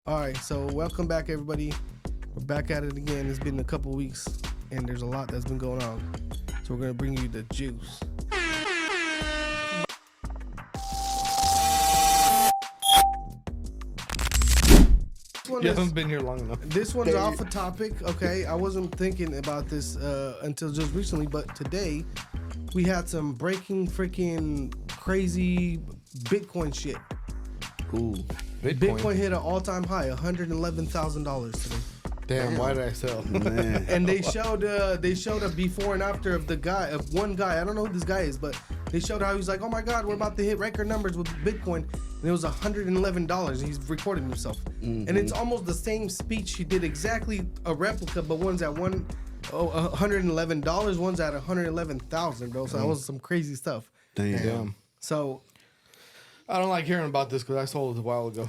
All right, so welcome back, everybody. We're back at it again. It's been a couple weeks, and there's a lot that's been going on. So we're gonna bring you the juice. You haven't been here long enough. This one's off a topic, okay? I wasn't thinking about this until just recently, but today we had some breaking freaking crazy Bitcoin shit. Ooh, Bitcoin hit an all-time high, $111,000 today. Damn, why did I sell? Man. And they showed a before and after of one guy. I don't know who this guy is, but they showed how he was like, "Oh my God, we're about to hit record numbers with Bitcoin," and it was $111. He's recording himself, and it's almost the same speech. He did exactly a replica, but one's at $111, one's at $111,000, bro. So that was some crazy stuff. Damn. So I don't like hearing about this because I sold it a while ago.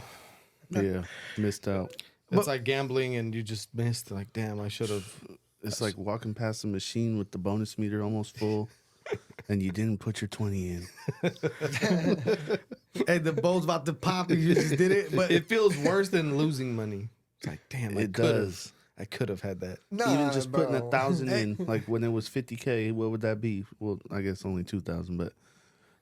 Yeah, missed out. It's like gambling and you just missed. Like, damn, I should have. It's like walking past a machine with the bonus meter almost full, and you didn't put your 20 in. hey, the bowl's about to pop. You just did it, but It feels worse than losing money. It's like, damn, It does. I could have had that. Even just putting 1,000 in, like when it was 50K, what would that be? Well, I guess only 2,000, but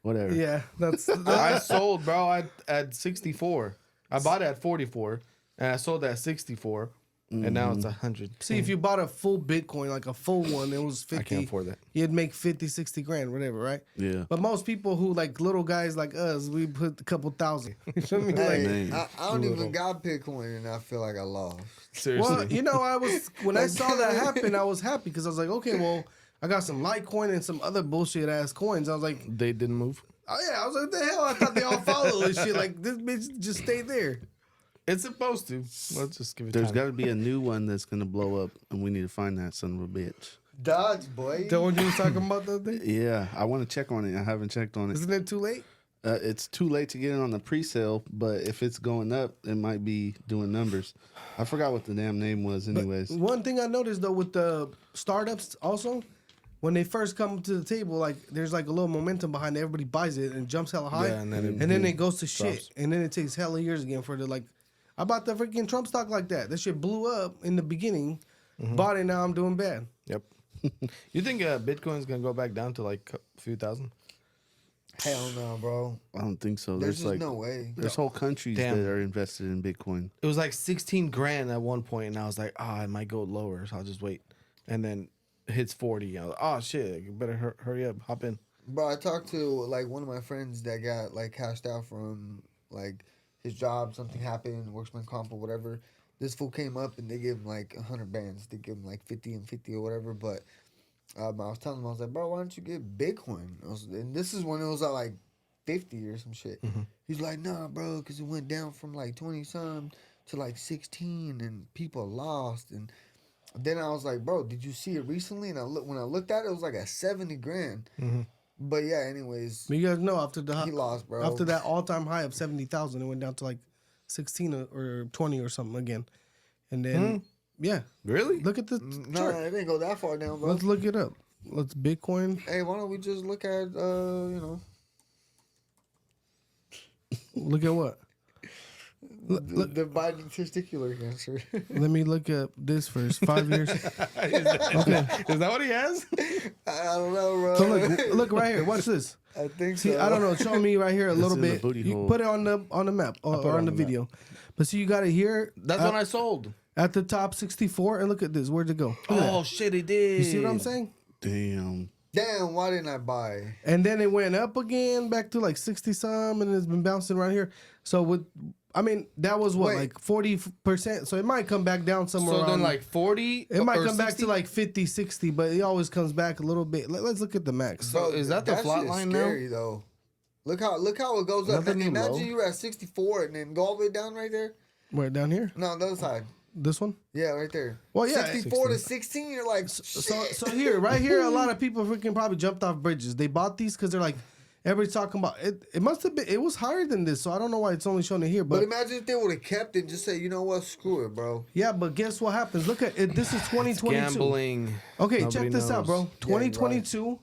whatever. yeah, that's. I sold, bro, at 64. I bought it at 44, and I sold at 64, and now it's 100. See, if you bought a full Bitcoin, like a full one, it was 50. I can't afford that. You'd make 50, 60 grand, whatever, right? Yeah. But most people who like little guys like us, we put a couple thousand. You feel me? Like, Man. I don't even got Bitcoin, and I feel like I lost. Seriously. well, you know, when I saw that happen, I was happy because I was like, okay, well, I got some Litecoin and some other bullshit ass coins. I was like, They didn't move. oh yeah, I was like, what the hell? I thought they all follow this shit. Like this bitch just stay there. It's supposed to. Let's just give it There's time. got to be a new one that's going to blow up, and we need to find that son of a bitch. Dodge, boy. The one you was talking about the other day? Yeah, I want to check on it. I haven't checked on it. Isn't it too late? It's too late to get in on the pre-sale, but if it's going up, it might be doing numbers. I forgot what the damn name was anyways. One thing I noticed though with the startups also, when they first come to the table, like there's like a little momentum behind it. Everybody buys it and jumps hella high, Yeah, and then it goes to shit, drops. and then it takes hella years again for the like. I bought the freaking Trump stock like that. That shit blew up in the beginning. Bought it, now I'm doing bad. Yep. You think Bitcoin's going to go back down to like a few thousand? Hell no, bro. I don't think so. There's There's just like no way. there's whole countries Damn. that are invested in Bitcoin. It was like 16 grand at one point, and I was like, it might go lower, so I'll just wait. And then it hits 40. I was like, oh, shit, you better hurry up, hop in. Bro, I talked to like one of my friends that got like cashed out from like his job. Something happened, workman comp or whatever. This fool came up and they gave him like 100 bands. They gave him like 50 and 50 or whatever. But I was telling him, I was like, bro, why don't you get Bitcoin? And this is when it was at like 50 or some shit. He's like, nah, bro, because it went down from like 20 some to like 16 and people lost. And then I was like, bro, did you see it recently? And when I looked at it, it was like at 70 grand. But yeah, anyways, You guys know after he lost, bro. after that all time high of 70,000, it went down to like 16 or 20 or something again, and then yeah, Really? look at the No, chart. it didn't go that far down, bro. Let's look it up. Let's Bitcoin. Hey, why don't we just look at, Look at what? the Biden testicular cancer? Let me look up this first. 5 years. Is that what he has? I don't know, bro. So look right here. Watch this. I think See, so. I don't know. Show me right here a little in the bit. booty You hole. put it on the map or on the video. But see, you got it here. That's when I sold. At the top 64, and look at this. Where'd it go? Look at that. Oh, shit, he did. You see what I'm saying? Damn. Damn, why didn't I buy? And then it went up again, back to like 60 some, and it's been bouncing around here. So that was what, Wait. like 40%. So it might come back down somewhere. So then around, like 40? it might or come back 60? to like 50, 60, but it always comes back a little bit. Let's look at the max. So is that the shit flat is line now? scary, though. Look how it goes up. Nothing Imagine low. you were at 64 and then go all the way down right there. Where, down here? No, the other side. This one? Yeah, right there. Well, yeah. 64 to 16, you're like, So here, right here, a lot of people freaking probably jumped off bridges. They bought these because they're like, everybody's talking about it. It must have been, it was higher than this, so I don't know why it's only showing it here. But But imagine if they would have kept it and just say, you know what, screw it, bro. yeah, but guess what happens? Look at it. This is 2022. Gambling. Okay, Nobody check this out, bro. knows. 2022,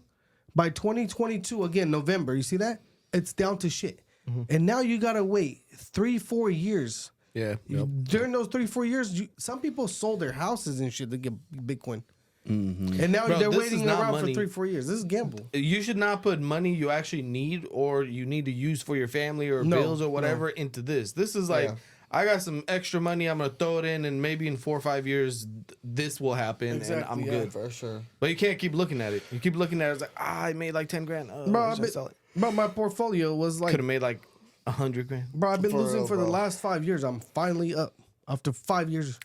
by 2022, again, November, you see that? It's down to shit. And now you got to wait 3-4 years Yeah. Yep. During those 3-4 years, some people sold their houses and shit to get Bitcoin. And now Bro, they're this waiting is not around money. for 3-4 years. This is gamble. You should not put money you actually need or you need to use for your family or No, bills or whatever into this. This is like, Yeah. I got some extra money. I'm going to throw it in, and maybe in 4 or 5 years, this will happen, and Exactly, I'm yeah. good. For sure. But you can't keep looking at it. You keep looking at it, it's like, I made like 10 grand. Oh, Bro, should I sell it? but my portfolio was like, Could have made like 100 grand. bro, I've been For losing real, for the bro. last 5 years. I'm finally up after 5 years.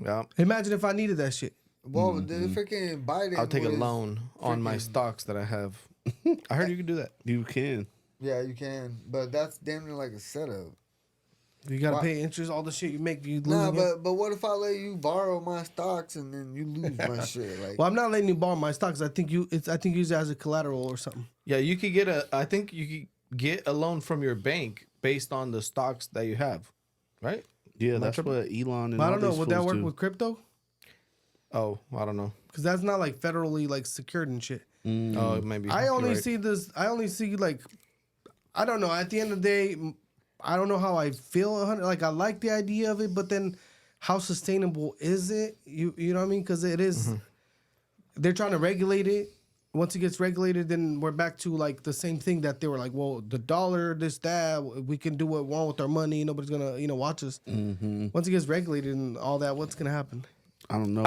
Yeah. Imagine if I needed that shit. Well, the freaking Biden. I'll take a was- loan on my freaking- stocks that I have. I heard you could do that. You can. Yeah, you can, but that's damn near like a setup. You gotta Why- pay interest, all the shit you make. You Nah, losing it. but what if I let you borrow my stocks and then you lose my shit? Like, Well, I'm not letting you borrow my stocks. I think you use it as a collateral or something. Yeah, you could get I think you could get a loan from your bank based on the stocks that you have, right? Yeah, that's tripping? what Elon and But I all don't know. these Would that fools work do. with crypto? Oh, I don't know. Because that's not like federally like secured and shit. Oh, maybe. I You're only right. see this. I only see like, I don't know. At the end of the day, I don't know how I feel. Like I like the idea of it, but then how sustainable is it? You know what I mean? Because it is- They're trying to regulate it. Once it gets regulated, then we're back to like the same thing that they were like, well, the dollar, this, that, we can do what we want with our money. Nobody's gonna, watch us. Once it gets regulated and all that, what's gonna happen? I don't know.